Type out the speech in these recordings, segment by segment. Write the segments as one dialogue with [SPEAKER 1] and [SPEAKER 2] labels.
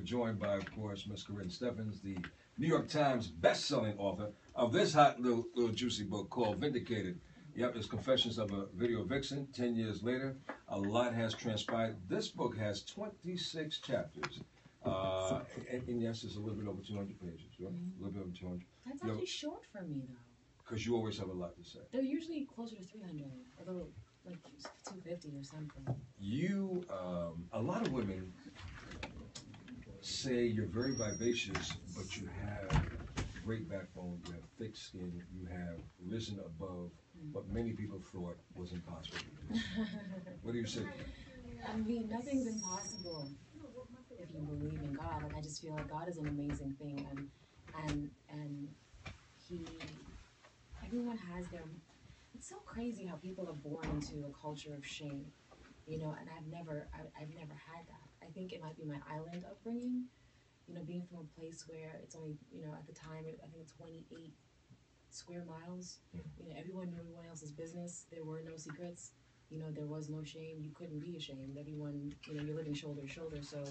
[SPEAKER 1] joined by, of course, Miss Karrine Steffans, the New York Times best-selling author of this hot little juicy book called Vindicated. Yep, it's Confessions of a Video Vixen. 10 years later, a lot has transpired. This book has 26 chapters. And yes, it's a little bit over 200 pages, right? A little bit over 200.
[SPEAKER 2] That's actually short for me, though.
[SPEAKER 1] Because you always have a lot to say.
[SPEAKER 2] They're usually closer to 300, although like 250 or something.
[SPEAKER 1] You, a lot of women say you're very vivacious, but you have great backbone, you have thick skin, you have risen above what many people thought was impossible. What do you say?
[SPEAKER 2] I mean, nothing's impossible if you believe in God. Like, I just feel like God is an amazing thing, and everyone has their. It's so crazy how people are born into a culture of shame, you know. And I've never had that. I think it might be my island upbringing, you know, being from a place where it's only, you know, at the time I think 28 square miles. You know, everyone knew everyone else's business. There were no secrets. You know, there was no shame. You couldn't be ashamed. Everyone, you know, you're living shoulder to shoulder. So,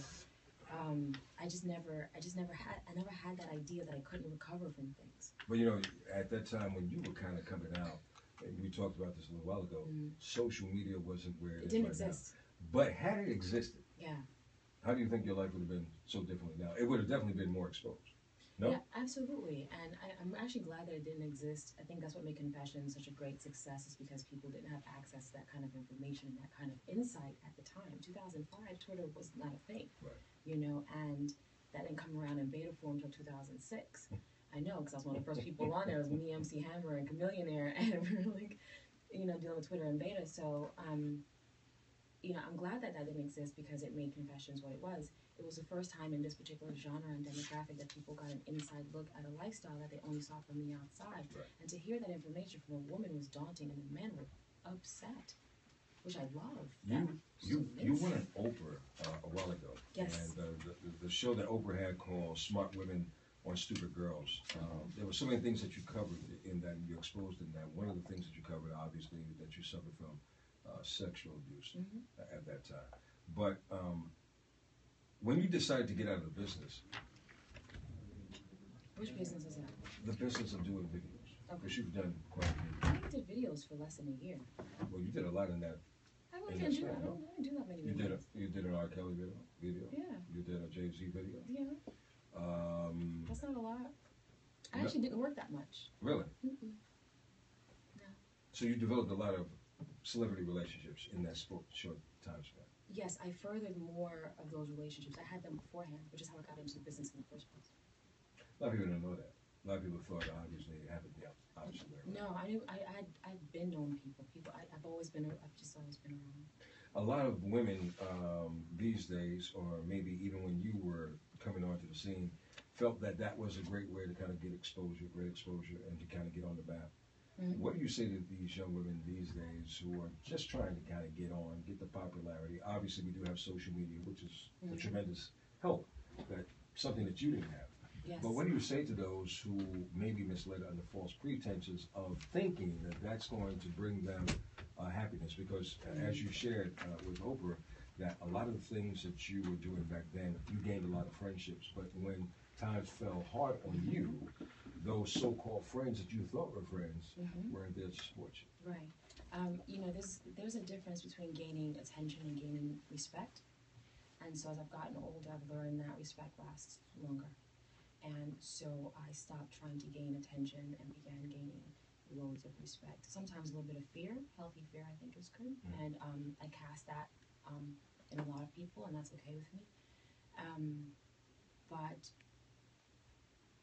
[SPEAKER 2] I never had that idea that I couldn't recover from things.
[SPEAKER 1] But you know, at that time when you were kind of coming out, and we talked about this a little while ago, social media wasn't where it
[SPEAKER 2] didn't
[SPEAKER 1] is right
[SPEAKER 2] exist.
[SPEAKER 1] now. But had it existed,
[SPEAKER 2] yeah,
[SPEAKER 1] how do you think your life would have been so differently now? It would have definitely been more exposed. No?
[SPEAKER 2] Yeah, absolutely. And I'm actually glad that it didn't exist. I think that's what made Confessions such a great success, is because people didn't have access to that kind of information and that kind of insight at the time. 2005, Twitter was not a thing,
[SPEAKER 1] right.
[SPEAKER 2] You know, and that didn't come around in beta form until 2006. I know, because I was one of the first people on there. It was me, MC Hammer, and Chameleonaire, and we were like, you know, dealing with Twitter and beta. So, you know, I'm glad that that didn't exist, because it made Confessions what it was. It was the first time in this particular genre and demographic that people got an inside look at a lifestyle that they only saw from the outside.
[SPEAKER 1] Right.
[SPEAKER 2] And to hear that information from a woman was daunting, and the men were upset, which I love.
[SPEAKER 1] You won an Oprah a while ago.
[SPEAKER 2] Yes.
[SPEAKER 1] And the show that Oprah had called Smart Women on Stupid Girls. There were so many things that you covered in that, and you exposed in that. One of the things that you covered, obviously, that you suffered from sexual abuse at that time. But when you decided to get out of the business.
[SPEAKER 2] Which business is that?
[SPEAKER 1] The business of doing videos.
[SPEAKER 2] Okay.
[SPEAKER 1] Which you've done quite a few.
[SPEAKER 2] I did videos for less than a year.
[SPEAKER 1] Well, you did a lot in that.
[SPEAKER 2] I really didn't do that. I don't do that many videos.
[SPEAKER 1] You did an R. Kelly video.
[SPEAKER 2] Yeah.
[SPEAKER 1] You did a Jay-Z video.
[SPEAKER 2] Yeah. That's not a lot. I actually didn't work that much.
[SPEAKER 1] Really?
[SPEAKER 2] No.
[SPEAKER 1] So you developed a lot of celebrity relationships in that short time span.
[SPEAKER 2] Yes, I furthered more of those relationships. I had them beforehand, which is how I got into the business in the first place.
[SPEAKER 1] A lot of people don't know that. A lot of people thought, obviously, it happened the opposite way.
[SPEAKER 2] No, I knew. I've been known people. I've just always been around.
[SPEAKER 1] A lot of women these days, or maybe even when you were coming onto the scene, felt that that was a great way to kind of get great exposure, and to kind of get on the map. What do you say to these young women these days who are just trying to kind of get the popularity? Obviously, we do have social media, which is a tremendous help, something that you didn't have.
[SPEAKER 2] Yes.
[SPEAKER 1] But what do you say to those who may be misled under false pretenses of thinking that that's going to bring them happiness? Because as you shared with Oprah, that a lot of the things that you were doing back then, you gained a lot of friendships. But when times fell hard on you, those so-called friends that you thought were friends weren't there to support you.
[SPEAKER 2] Right. You know, there's a difference between gaining attention and gaining respect. And so as I've gotten older, I've learned that respect lasts longer. And so I stopped trying to gain attention and began gaining loads of respect. Sometimes a little bit of fear, healthy fear, I think is good. And I cast that in a lot of people, and that's okay with me. But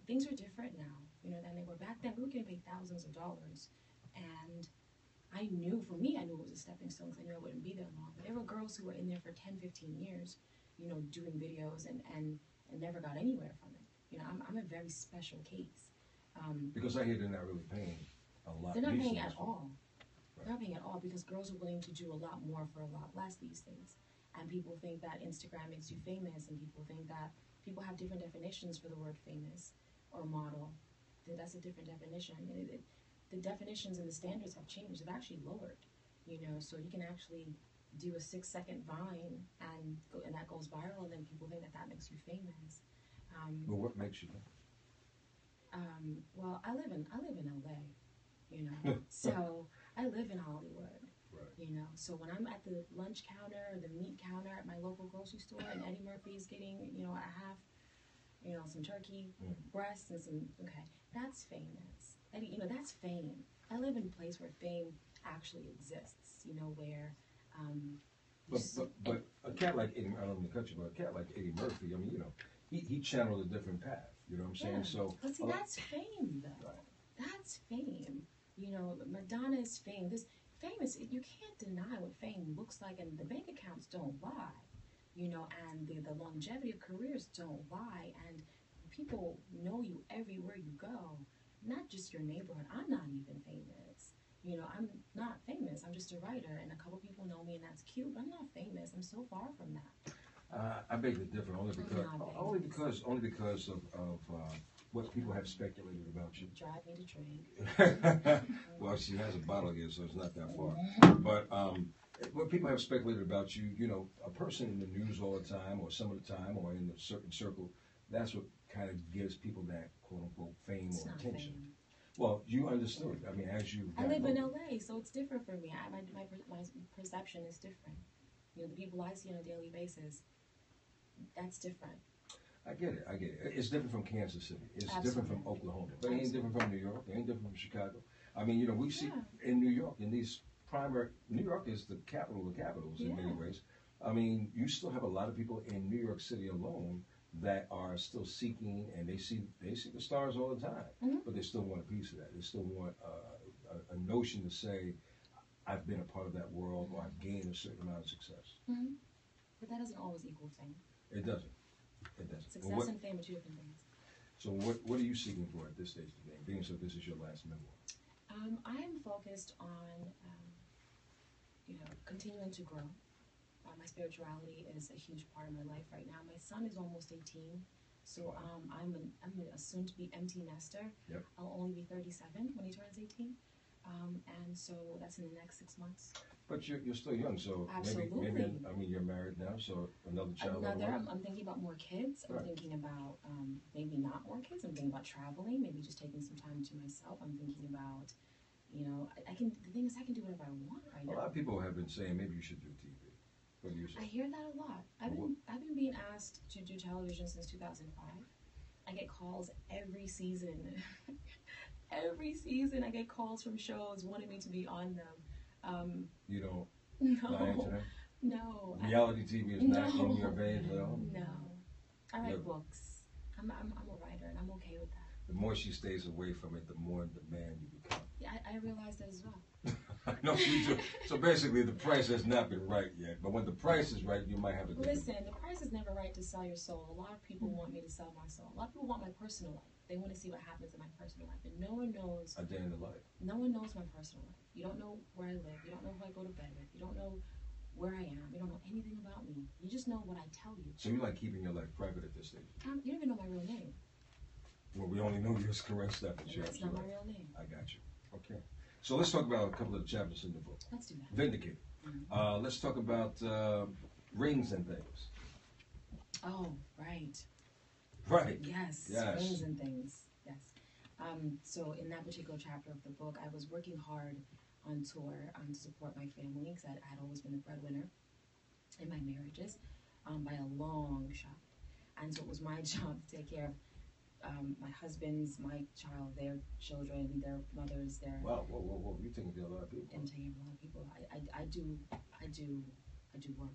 [SPEAKER 2] things are different now, you know, than they were back then. We were getting paid thousands of dollars, and I knew it was a stepping stone, because I knew I wouldn't be there long. But there were girls who were in there for 10, 15 years, you know, doing videos and never got anywhere from it. You know, I'm a very special case.
[SPEAKER 1] Because I hear they're not really paying a lot.
[SPEAKER 2] They're not paying at all.
[SPEAKER 1] Right.
[SPEAKER 2] They're not paying at all, because girls are willing to do a lot more for a lot less these days. And people think that Instagram makes you famous, and people think that people have different definitions for the word famous or model. That's a different definition. The definitions and the standards have changed. They've actually lowered, you know, so you can actually do a 6-second Vine and that goes viral, and then people think that makes you famous.
[SPEAKER 1] Well, what makes you?
[SPEAKER 2] Well, I live in LA, you know, so I live in Hollywood.
[SPEAKER 1] Right.
[SPEAKER 2] You know, so when I'm at the lunch counter or the meat counter at my local grocery store, and Eddie Murphy's getting, you know, a half, you know, some turkey breasts and some, okay, that's famous. Eddie, you know, that's fame. I live in a place where fame actually exists, you know, where,
[SPEAKER 1] but a cat like Eddie, I don't mean to cut you, but a cat like Eddie Murphy, I mean, you know, he channeled a different path. You know what I'm saying?
[SPEAKER 2] Yeah.
[SPEAKER 1] So,
[SPEAKER 2] but see, that's fame, though.
[SPEAKER 1] Right.
[SPEAKER 2] That's fame. You know, Madonna is fame. This fame is, you can't deny what fame looks like, and the bank accounts don't lie. You know, and the longevity of careers don't lie, and people know you everywhere you go. Not just your neighborhood. I'm not even famous. You know, I'm not famous. I'm just a writer, and a couple people know me, and that's cute. But I'm not famous. I'm so far from that.
[SPEAKER 1] I beg to differ only because of what people have speculated about you.
[SPEAKER 2] Drive me to drink.
[SPEAKER 1] Well, she has a bottle here, so it's not that far. But what people have speculated about you, you know, a person in the news all the time, or some of the time, or in a certain circle, that's what kind of gives people that quote unquote fame
[SPEAKER 2] It's
[SPEAKER 1] or
[SPEAKER 2] not
[SPEAKER 1] attention.
[SPEAKER 2] fame.
[SPEAKER 1] Well, you understood. I mean, as you.
[SPEAKER 2] I live in LA, so it's different for me. My perception is different. You know, the people I see on a daily basis, that's different.
[SPEAKER 1] I get it. It's different from Kansas City. It's
[SPEAKER 2] Absolutely.
[SPEAKER 1] different from Oklahoma. But it ain't
[SPEAKER 2] Absolutely.
[SPEAKER 1] different from New York. It ain't different from Chicago. I mean, you know, we see in New York, in these primary, New York is the capital of capitals in many ways. I mean, you still have a lot of people in New York City alone that are still seeking, and they see the stars all the time, but they still want a piece of that. They still want a notion to say, I've been a part of that world, or I've gained a certain amount of success.
[SPEAKER 2] But that doesn't always equal fame.
[SPEAKER 1] It doesn't. It doesn't.
[SPEAKER 2] Success and fame are two different things.
[SPEAKER 1] So what are you seeking for at this stage of the game, being so this is your last memoir?
[SPEAKER 2] I am focused on, you know, continuing to grow. My spirituality is a huge part of my life right now. My son is almost 18, so I'm a soon-to-be empty nester.
[SPEAKER 1] Yep.
[SPEAKER 2] I'll only be 37 when he turns 18, and so that's in the next 6 months.
[SPEAKER 1] But you're still young, so
[SPEAKER 2] Absolutely.
[SPEAKER 1] maybe I mean, you're married now, so another child.
[SPEAKER 2] I'm thinking about more kids. I'm thinking about maybe not more kids. I'm thinking about traveling, maybe just taking some time to myself. I'm thinking about, you know, the thing is I can do whatever I want right now.
[SPEAKER 1] A lot of people have been saying maybe you should do TV. What do you say?
[SPEAKER 2] I hear that a lot. I've been being asked to do television since 2005. I get calls every season. Every season I get calls from shows wanting me to be on them. You don't buy into that? No. Reality TV is not in your veins at all? No. I write books. I'm a writer, and I'm okay with that.
[SPEAKER 1] The more she stays away from it, the more in demand you become.
[SPEAKER 2] Yeah, I realize that as well.
[SPEAKER 1] No, you do. So basically, the price has not been right yet. But when the price is right, you might have a different.
[SPEAKER 2] Listen, the price is never right to sell your soul. A lot of people want me to sell my soul. A lot of people want my personal life. They want to see what happens in my personal life. And no one knows.
[SPEAKER 1] A day in the life.
[SPEAKER 2] No one knows my personal life. You don't know where I live. You don't know who I go to bed with. You don't know where I am. You don't know anything about me. You just know what I tell you.
[SPEAKER 1] So you like keeping your life private at this stage?
[SPEAKER 2] You don't even know my real name.
[SPEAKER 1] Well, we only know you as Karrine Steffans.
[SPEAKER 2] That's not my real name.
[SPEAKER 1] I got you. Okay. So let's talk about a couple of the chapters in the book.
[SPEAKER 2] Let's do that.
[SPEAKER 1] Vindicated. Let's talk about rings and things.
[SPEAKER 2] Oh, right.
[SPEAKER 1] Right.
[SPEAKER 2] Yes. Rings and things. Yes. So in that particular chapter of the book, I was working hard on tour to support my family because I had always been the breadwinner in my marriages by a long shot. And so it was my job to take care of my husband's, my child, their children, their mothers, their.
[SPEAKER 1] Wow, whoa! You're taking care of a lot of people.
[SPEAKER 2] I'm taking care of a lot of people. I do work.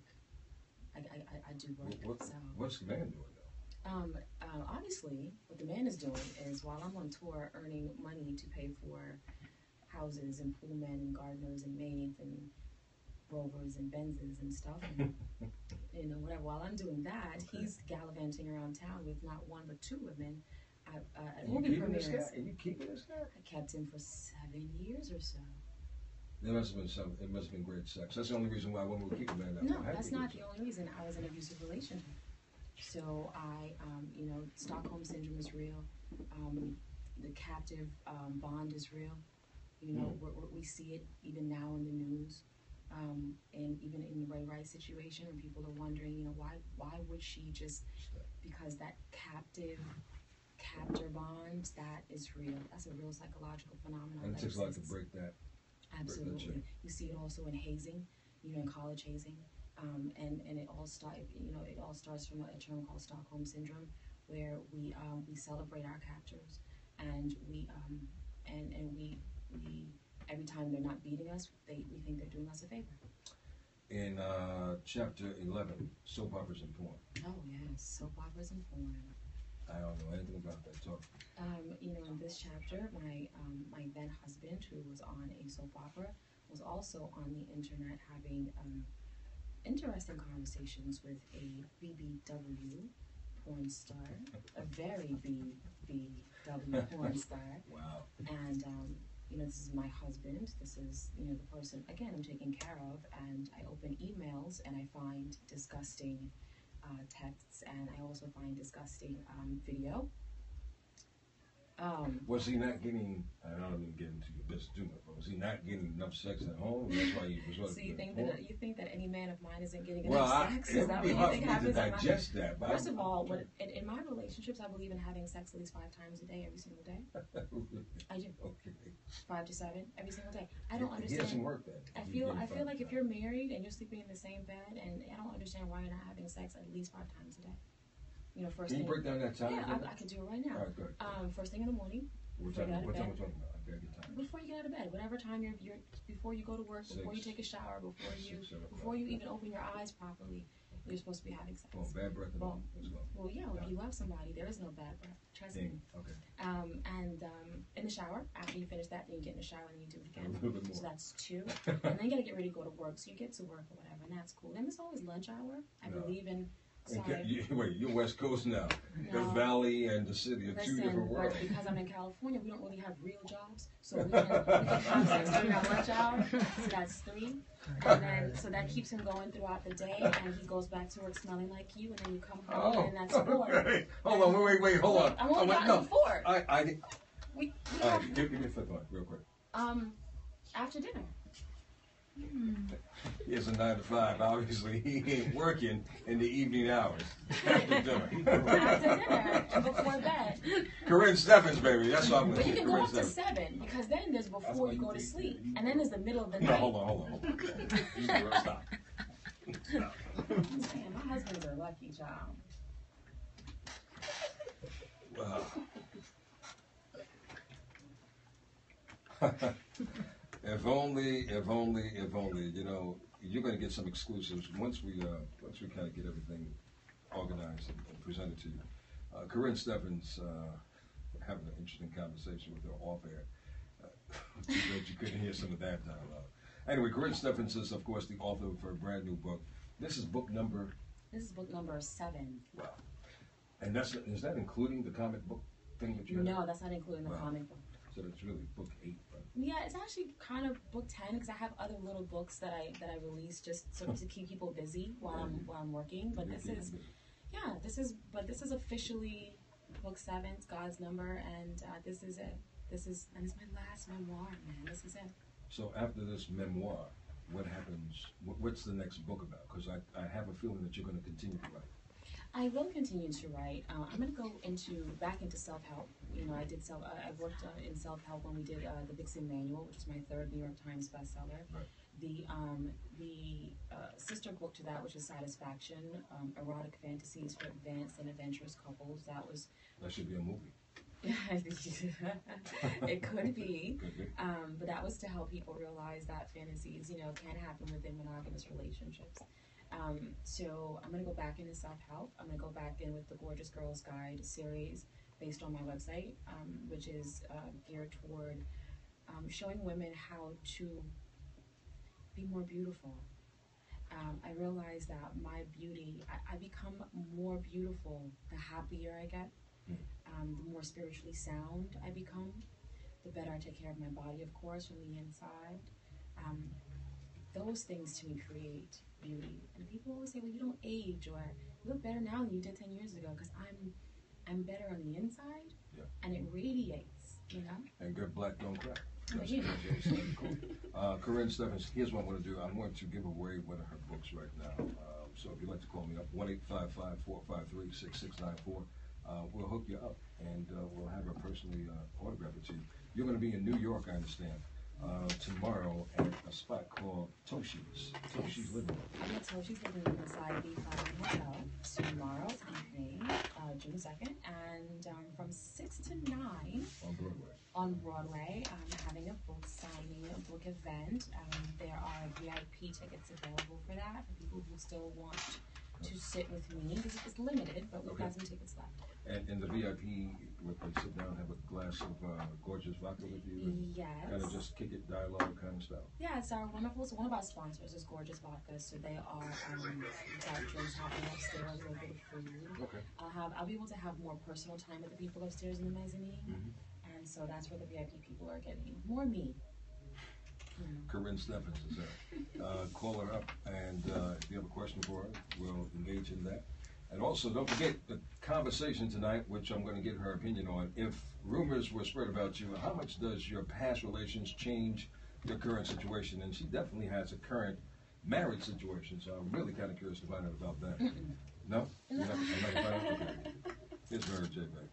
[SPEAKER 2] I do work.
[SPEAKER 1] What's the man doing though?
[SPEAKER 2] Obviously, what the man is doing is while I'm on tour, earning money to pay for houses and poolmen and gardeners and maids and Rovers and Benzes and stuff. And, you know, whatever. While I'm doing that, he's gallivanting around town with not one but two women at movie premieres.
[SPEAKER 1] And you keeping this guy?
[SPEAKER 2] I kept him for 7 years or so.
[SPEAKER 1] There must have been it must have been great sex. That's the only reason why women would keep a man that
[SPEAKER 2] No,
[SPEAKER 1] long.
[SPEAKER 2] that's not the only reason. I was in an abusive relationship. So you know, Stockholm Syndrome is real. The captive bond is real. You know, we see it even now in the news. and even in the Ray Rice situation, when people are wondering, you know, why would she just, because that captor bond, that is real. That's a real psychological phenomenon.
[SPEAKER 1] And it takes a lot to break that.
[SPEAKER 2] Absolutely.
[SPEAKER 1] Break that.
[SPEAKER 2] You see it also in hazing, you know, in college hazing, and it all starts from a term called Stockholm syndrome, where we celebrate our captors, and we every time they're not beating us, we think they're doing us a favor.
[SPEAKER 1] In chapter 11, soap operas and porn.
[SPEAKER 2] Oh yes, soap operas and porn.
[SPEAKER 1] I don't know anything about that. Talk.
[SPEAKER 2] You know, in this chapter, my then husband, who was on a soap opera, was also on the internet having interesting conversations with a BBW porn star, a very BBW porn star.
[SPEAKER 1] Wow.
[SPEAKER 2] And you know, this is my husband. This is, you know, the person, again, I'm taking care of. And I open emails and I find disgusting texts, and I also find disgusting video.
[SPEAKER 1] Was he not getting, I don't even get into your business too much, but was he not getting enough sex at home? That's why he was.
[SPEAKER 2] So you think that any man of mine isn't getting enough sex? Is that what you think happens?
[SPEAKER 1] To digest that.
[SPEAKER 2] First of all, in my relationships, I believe in having sex at least 5 times a day, every single day. I do.
[SPEAKER 1] Okay.
[SPEAKER 2] 5 to 7 every single day. I don't understand.
[SPEAKER 1] He doesn't work that.
[SPEAKER 2] I feel like if you're married and you're sleeping in the same bed, and I don't understand why you're not having sex at least 5 times a day. You know, first
[SPEAKER 1] Can
[SPEAKER 2] thing.
[SPEAKER 1] you break down that time?
[SPEAKER 2] Yeah, I can do it right now.
[SPEAKER 1] All right, good.
[SPEAKER 2] First thing in the morning.
[SPEAKER 1] What time we're talking about? I gotta get time.
[SPEAKER 2] Before you get out of bed, whatever time you're before you go to work, before you take a shower, before you even open your eyes properly, you're supposed to be having sex.
[SPEAKER 1] Oh, bad breath.
[SPEAKER 2] Well,
[SPEAKER 1] let's go.
[SPEAKER 2] Well, yeah, if you love somebody, there is no bad breath. Trust me.
[SPEAKER 1] Okay.
[SPEAKER 2] And in the shower, after you finish that, then you get in the shower and you do it again.
[SPEAKER 1] A little bit more.
[SPEAKER 2] So that's 2. And then you gotta get ready to go to work. So you get to work or whatever, and that's cool. Then there's always lunch hour. I believe in.
[SPEAKER 1] Wait, you're West Coast now.
[SPEAKER 2] No.
[SPEAKER 1] The Valley and the city are 2 different worlds.
[SPEAKER 2] But because I'm in California, we don't really have real jobs. So we can have sex during our lunch hour. So that's 3. And then, so that keeps him going throughout the day. And he goes back to work smelling like you. And then you come home and that's 4.
[SPEAKER 1] Wait, hold on, wait, hold on.
[SPEAKER 2] I'm only gotten 4.
[SPEAKER 1] Give me a flip on real quick.
[SPEAKER 2] After dinner.
[SPEAKER 1] He has a 9 to 5. Obviously, he ain't working in the evening hours. After dinner.
[SPEAKER 2] After dinner and before bed.
[SPEAKER 1] Karrine Steffans, baby. That's what I'm
[SPEAKER 2] But
[SPEAKER 1] going
[SPEAKER 2] you can go up to 7 because then there's before you go to sleep, and then there's the middle of the night.
[SPEAKER 1] No, hold on. Stop.
[SPEAKER 2] I'm saying, my husband's a lucky child.
[SPEAKER 1] If only, you know, you're going to get some exclusives once we kind of get everything organized and presented to you. Karrine Steffans having an interesting conversation with her off air. Too bad you couldn't hear some of that dialogue. Anyway, Karrine Steffans is, of course, the author of her brand new book. This is book number
[SPEAKER 2] 7.
[SPEAKER 1] Wow. And is that including the comic book thing that you have?
[SPEAKER 2] No, that's not including the comic book.
[SPEAKER 1] So that's really book 8, right?
[SPEAKER 2] Yeah, it's actually kind of book 10 because I have other little books that I release just to keep people busy while I'm working. But this is officially book 7, God's number, and this is it. And it's my last memoir, man. This is it.
[SPEAKER 1] So after this memoir, what happens? What's the next book about? Because I have a feeling that you're going to continue to write.
[SPEAKER 2] I will continue to write. I'm going to go back into self-help. You know, I worked in self-help when we did the Vixen Manual, which is my 3rd New York Times bestseller.
[SPEAKER 1] Right.
[SPEAKER 2] The sister book to that, which is Satisfaction, erotic fantasies for advanced and adventurous couples.
[SPEAKER 1] That should be a movie.
[SPEAKER 2] It could be, but that was to help people realize that fantasies, you know, can happen within monogamous relationships. So I'm going to go back into self-help. I'm going to go back in with the Gorgeous Girls Guide series based on my website, which is geared toward showing women how to be more beautiful. I realize that my beauty, I become more beautiful the happier I get, the more spiritually sound I become, the better I take care of my body, of course, from the inside. Those things to me create beauty. And people always say, well, you don't age, or you look better now than you did 10 years ago, because I'm better on the inside, and it radiates, you know?
[SPEAKER 1] And good black don't crack. Karrine Steffans, here's what I'm going to do. I'm going to give away one of her books right now. So if you'd like to call me up, 1-855-453-6694. We'll hook you up, and we'll have her personally autograph it to you. You're going to be in New York, I understand, tomorrow at a spot called Toshi's. Toshi's Living Room.
[SPEAKER 2] I'm at Toshi's Living Room inside the Fountain Hotel tomorrow evening, June 2nd, and from 6 to 9
[SPEAKER 1] on Broadway.
[SPEAKER 2] I'm having a book signing, a book event. There are VIP tickets available for that for people who still want to sit with me. It's limited, but we've got some tickets left.
[SPEAKER 1] And in the VIP, would they sit down, have a glass of gorgeous vodka with you?
[SPEAKER 2] Yes.
[SPEAKER 1] Kind of just kick it, dialogue kind of style.
[SPEAKER 2] Yeah, it's our wonderful. So one of our sponsors is Gorgeous Vodka, so they are got drinks happening upstairs, a little bit of food.
[SPEAKER 1] Okay.
[SPEAKER 2] I'll be able to have more personal time with the people upstairs in the mezzanine, and so that's where the VIP people are getting more me.
[SPEAKER 1] Karrine Steffans is there. Call her up, and if you have a question for her, we'll engage in that. And also, don't forget the conversation tonight, which I'm going to get her opinion on. If rumors were spread about you, how much does your past relations change your current situation? And she definitely has a current marriage situation, so I'm really kind of curious to find out about that. No? I'm not going to find out. Okay. Here's her, J-Bag.